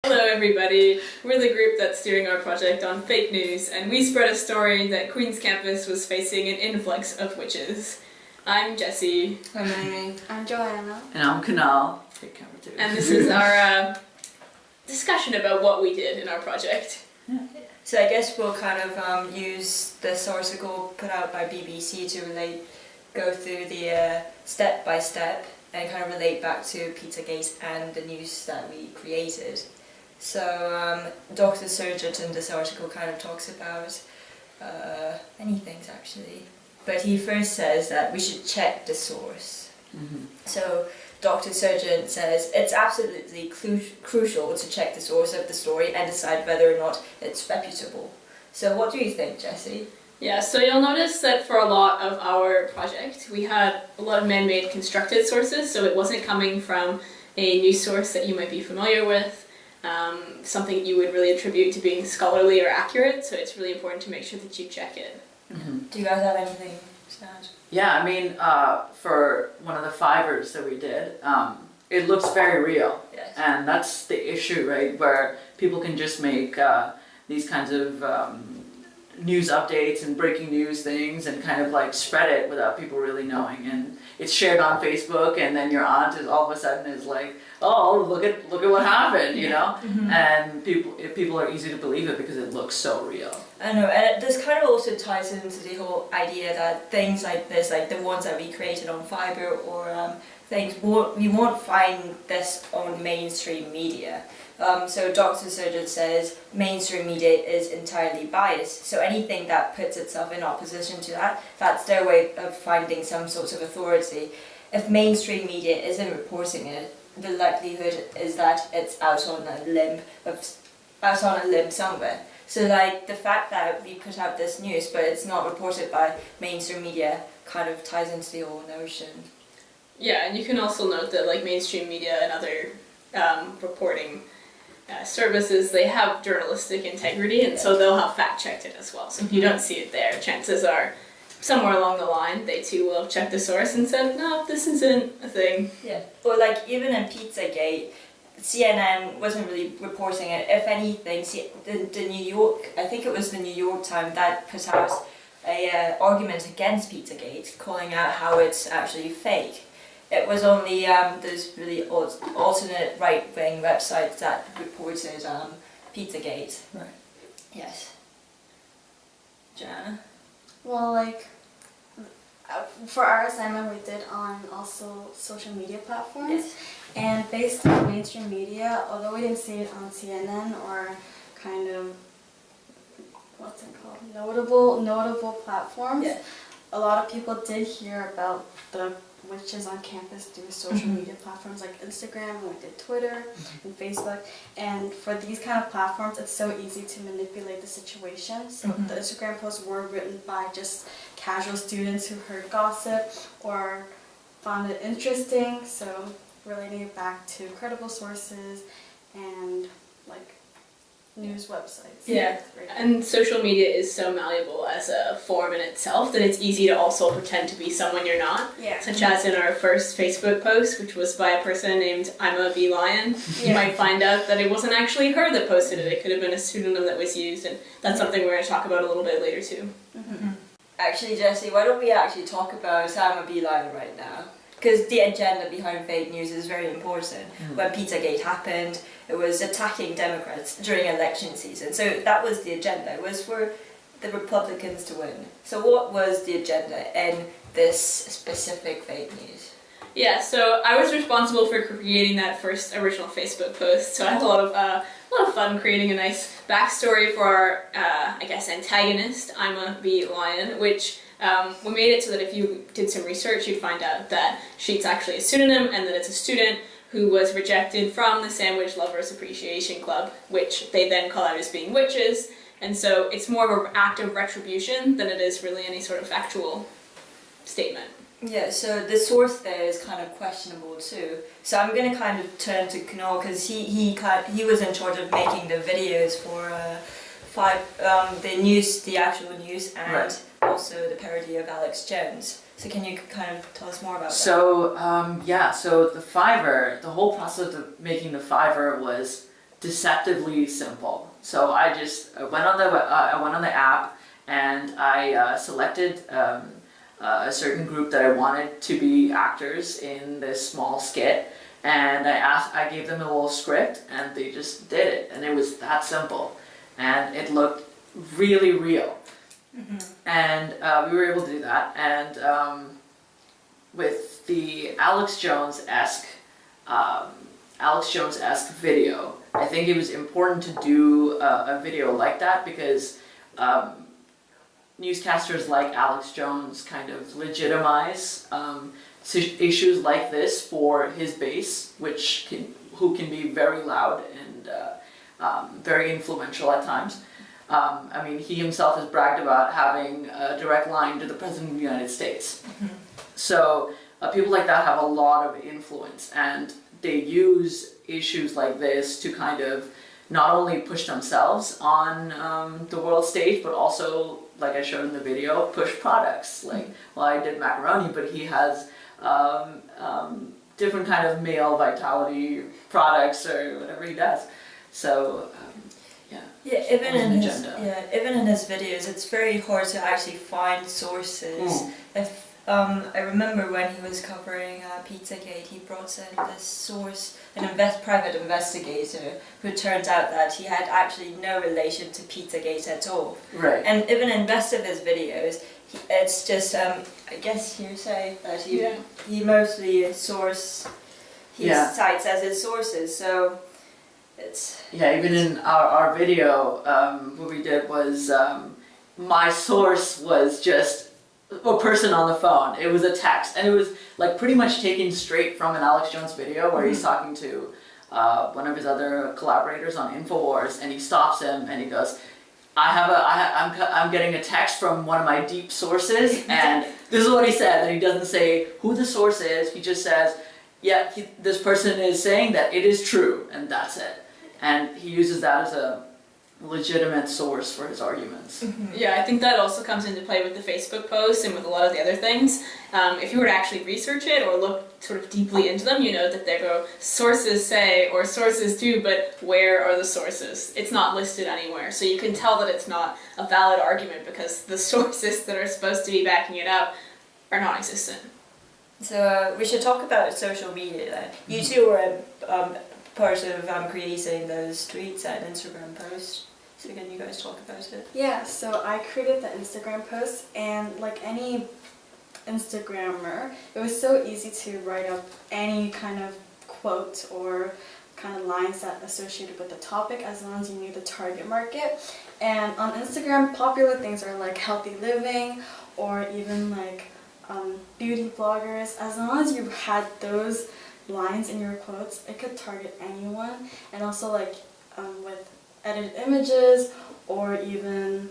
Hello everybody, we're the group that's steering our project on fake news, and we spread a story that Queen's Campus was facing an influx of witches. I'm Jessie. I'm Amy. I'm Joanna. And I'm Kunal. Take camera too. And this is our discussion about what we did in our project. So I guess we'll kind of use this article put out by BBC to go through the step by step and kind of relate back to Pizzagate and the news that we created. So Dr. Surjit in this article kind of talks about many things actually, but he first says that we should check the source. Mm-hmm. So Dr. Surjit says it's absolutely crucial to check the source of the story and decide whether or not it's reputable. So what do you think, Jessie? Yeah, so you'll notice that for a lot of our project, we had a lot of man-made constructed sources, so it wasn't coming from a news source that you might be familiar with, something you would really attribute to being scholarly or accurate, so it's really important to make sure that you check it. Mm-hmm. Do you guys have anything to add? Yeah, I mean, for one of the Fivers that we did, it looks very real. Yes. And that's the issue, right? Where people can just make these kinds of news updates and breaking news things and kind of like spread it without people really knowing. And it's shared on Facebook, and then your aunt is all of a sudden is like, oh, look at what happened, you know? Mm-hmm. And people are easy to believe it because it looks so real. I know, and this kind of also ties into the whole idea that things like this, like the ones that we created on Fiverr or things, we won't find this on mainstream media. So Dr. Surjit says mainstream media is entirely biased, so anything that puts itself in opposition to that, that's their way of finding some sort of authority. If mainstream media isn't reporting it, the likelihood is that it's out on a limb somewhere. So like the fact that we put out this news but it's not reported by mainstream media kind of ties into the whole notion. Yeah, and you can also note that like mainstream media and other reporting services, they have journalistic integrity, and so they'll have fact-checked it as well. So if you don't see it there, chances are somewhere along the line they too will have checked the source and said, no, this isn't a thing. Yeah, or like even in Pizzagate, CNN wasn't really reporting it. If anything, the New York, I think it was the New York Times that put out a argument against Pizzagate, calling out how it's actually fake. It was only those really alternate right-wing websites that reported Pizzagate. Right. Yes. Joanna? Well, like, for our assignment we did on also social media platforms. Yes. And based on mainstream media, although we didn't see it on CNN or kind of, what's it called, notable platforms, Yeah. a lot of people did hear about the witches on campus through social media platforms like Instagram, and we did Twitter and Facebook. And for these kind of platforms, it's so easy to manipulate the situation. So the Instagram posts were written by just casual students who heard gossip or found it interesting. So relating it back to credible sources and like news websites. Yeah, and social media is so malleable as a form in itself that it's easy to also pretend to be someone you're not. Yeah. Such as in our first Facebook post, which was by a person named Ima B. Lion. You might find out that it wasn't actually her that posted it. It could have been a pseudonym that was used, and that's something we're going to talk about a little bit later too. Actually, Jessie, why don't we actually talk about Ima B. Lion right now? Because the agenda behind fake news is very important. When Pizzagate happened, it was attacking Democrats during election season. So that was the agenda. It was for the Republicans to win. So what was the agenda in this specific fake news? Yeah, so I was responsible for creating that first original Facebook post. So I had a lot of fun creating a nice backstory for our, antagonist, Ima B. Lion, which we made it so that if you did some research, you'd find out that she's actually a pseudonym and that it's a student who was rejected from the Sandwich Lovers Appreciation Club, which they then call out as being witches. And so it's more of an act of retribution than it is really any sort of factual statement. Yeah, so the source there is kind of questionable too. So I'm going to kind of turn to Kunal because he was in charge of making the videos for the actual news, and also the parody of Alex Jones. So can you kind of tell us more about that? So the Fiverr, the whole process of making the Fiverr was deceptively simple. So I went on the app and I selected a certain group that I wanted to be actors in this small skit, and I gave them a little script, and they just did it, and it was that simple, and it looked really real, and we were able to do that, and with the Alex Jones-esque video, I think it was important to do a video like that because newscasters like Alex Jones kind of legitimize issues like this for his base, who can be very loud and very influential at times. I mean, he himself has bragged about having a direct line to the President of the United States. So people like that have a lot of influence, and they use issues like this to kind of not only push themselves on the world stage, but also, like I showed in the video, push products. Like, well, I did macaroni, but he has different kind of male vitality products or whatever he does. So, yeah, even in his videos, it's very hard to actually find sources. If I remember when he was covering Pizzagate, he brought in this source, private investigator, who turns out that he had actually no relation to Pizzagate at all. Right. And even in most of his videos, it's just I guess hearsay that he mostly source his sites as his sources. So it's even in our video, what we did was my source was just a person on the phone. It was a text, and it was like pretty much taken straight from an Alex Jones video where he's talking to one of his other collaborators on Infowars, and he stops him and he goes, I'm getting a text from one of my deep sources, and this is what he said. And he doesn't say who the source is. He just says, this person is saying that it is true, and that's it. And he uses that as a legitimate source for his arguments. Yeah, I think that also comes into play with the Facebook posts and with a lot of the other things. If you were to actually research it or look sort of deeply into them, you know that they go, sources say, or sources do, but where are the sources? It's not listed anywhere. So you can tell that it's not a valid argument because the sources that are supposed to be backing it up are non-existent. So we should talk about social media then. You two were part of creating those tweets and Instagram posts. So can you guys talk about it? Yeah, so I created the Instagram post, and like any Instagrammer, it was so easy to write up any kind of quote or kind of lines that associated with the topic as long as you knew the target market. And on Instagram, popular things are like healthy living or even like beauty bloggers. As long as you had those lines in your quotes, it could target anyone. And also like with edited images or even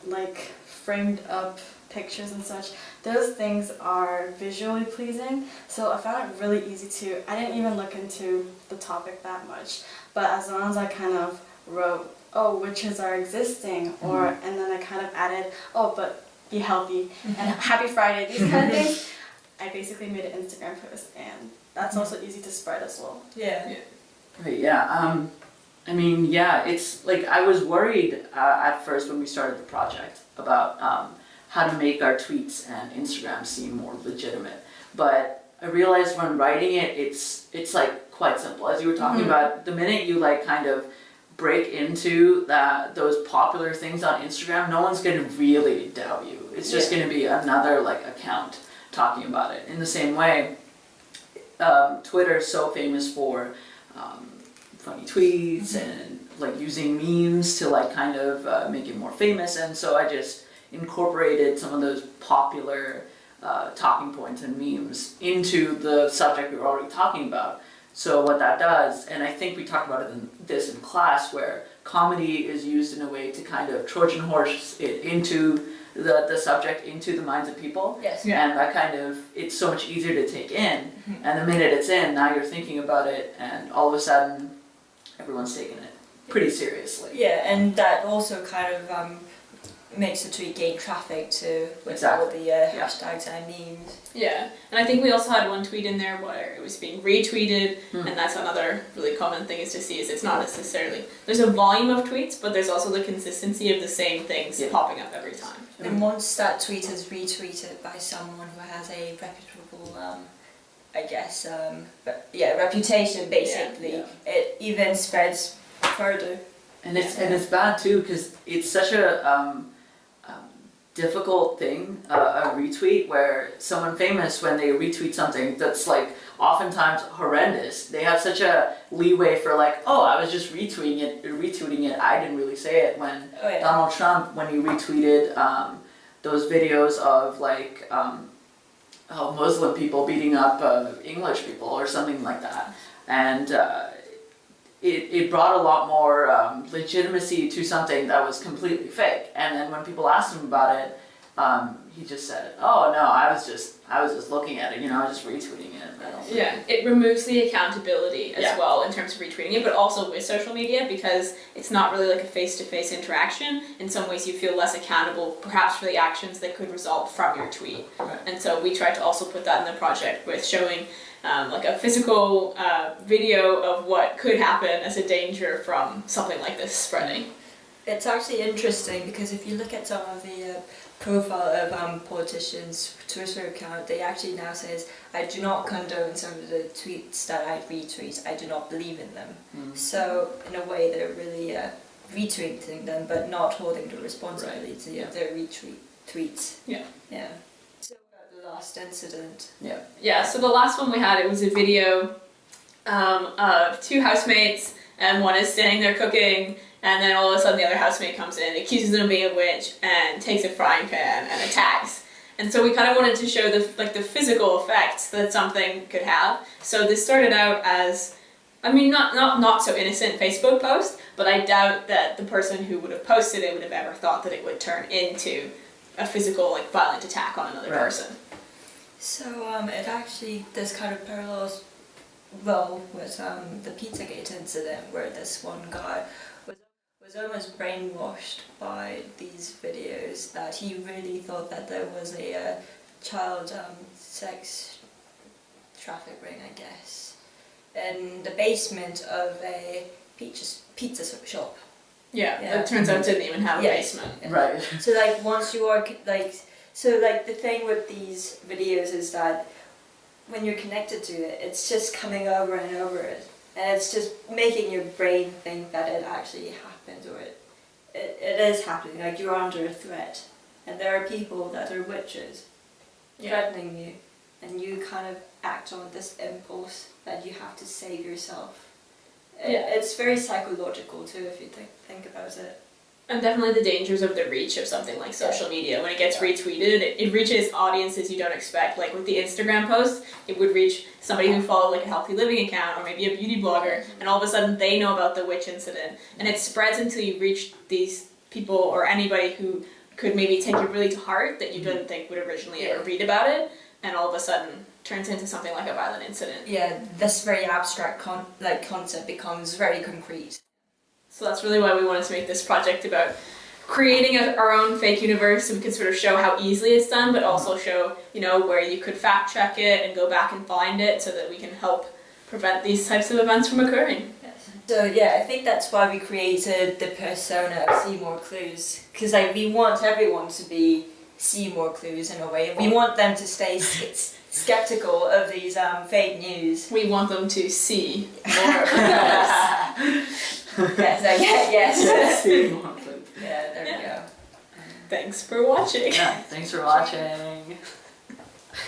like framed up pictures and such, those things are visually pleasing. So I found it really easy to, I didn't even look into the topic that much, but as long as I kind of wrote, witches are existing, or and then I kind of added, but be healthy and happy Friday, these kind of things, I basically made an Instagram post, and that's also easy to spread as well. Yeah. Right, I mean, it's like I was worried at first when we started the project about how to make our tweets and Instagram seem more legitimate. But I realized when writing it, it's like quite simple. As you were talking about, the minute you like kind of break into those popular things on Instagram, no one's going to really doubt you. It's just going to be another like account talking about it. In the same way, Twitter is so famous for funny tweets and like using memes to like kind of make it more famous, and so I just incorporated some of those popular talking points and memes into the subject we were already talking about. So what that does, and I think we talked about this in class, where comedy is used in a way to kind of Trojan horse it into the subject, into the minds of people. Yes. Yeah. And that kind of, it's so much easier to take in. And the minute it's in, now you're thinking about it, and all of a sudden, everyone's taking it pretty seriously. Yeah, and that also kind of makes the tweet gain traffic too with Exactly. all the hashtags and memes. Yeah, and I think we also had one tweet in there where it was being retweeted, and that's another really common thing is to see is it's not necessarily, there's a volume of tweets, but there's also the consistency of the same things popping up every time. And once that tweet is retweeted by someone who has a reputable, reputation basically, it even spreads further. And it's bad too because it's such a difficult thing, a retweet, where someone famous, when they retweet something that's like oftentimes horrendous, they have such a leeway for like, oh, I was just retweeting it, I didn't really say it. When Donald Trump, when he retweeted those videos of like Muslim people beating up English people or something like that, and it brought a lot more legitimacy to something that was completely fake. And then when people asked him about it, he just said, "Oh no, I was just looking at it. I was just retweeting it." Yeah, it removes the accountability as well in terms of retweeting it, but also with social media because it's not really like a face-to-face interaction. In some ways, you feel less accountable, perhaps for the actions that could result from your tweet. Right. And so we tried to also put that in the project with showing like a physical video of what could happen as a danger from something like this spreading. It's actually interesting because if you look at some of the profile of politicians' Twitter account, they actually now says, I do not condone some of the tweets that I retweet, I do not believe in them. So in a way they're really retweeting them but not holding the responsibility of their tweets. Yeah. So the last incident. Yeah, so the last one we had, it was a video of two housemates, and one is standing there cooking, and then all of a sudden the other housemate comes in, accuses them of being a witch, and takes a frying pan and attacks. And so we kind of wanted to show the physical effects that something could have. So this started out as, not so innocent Facebook post, but I doubt that the person who would have posted it would have ever thought that it would turn into a physical, violent attack on another person. So it actually, this kind of parallels well with the Pizzagate incident where this one guy was almost brainwashed by these videos that he really thought that there was a child sex traffic ring, I guess, in the basement of a pizza shop. Yeah, it turns out it didn't even have a basement. Right. So once you are the thing with these videos is that when you're connected to it, it's just coming over and over it, and it's just making your brain think that it actually happened or it is happening. Like you're under a threat, and there are people that are witches threatening you, and you kind of act on this impulse that you have to save yourself. It's very psychological too, if you think about it. And definitely the dangers of the reach of something like social media. When it gets retweeted, it reaches audiences you don't expect. Like with the Instagram post, it would reach somebody who followed like a healthy living account or maybe a beauty blogger, and all of a sudden they know about the witch incident. And it spreads until you reach these people or anybody who could maybe take it really to heart that you didn't think would originally ever read about it, and all of a sudden turns into something like a violent incident. Yeah, this very abstract concept becomes very concrete. So that's really why we wanted to make this project about creating our own fake universe, so we could sort of show how easily it's done, but also show, where you could fact check it and go back and find it so that we can help prevent these types of events from occurring. Yes. So I think that's why we created the persona of Seymour Clues, because we want everyone to be Seymour Clues in a way. We want them to stay skeptical of these fake news. We want them to see more. Yes. See. Yeah, there we go. Thanks for watching. Yeah, thanks for watching.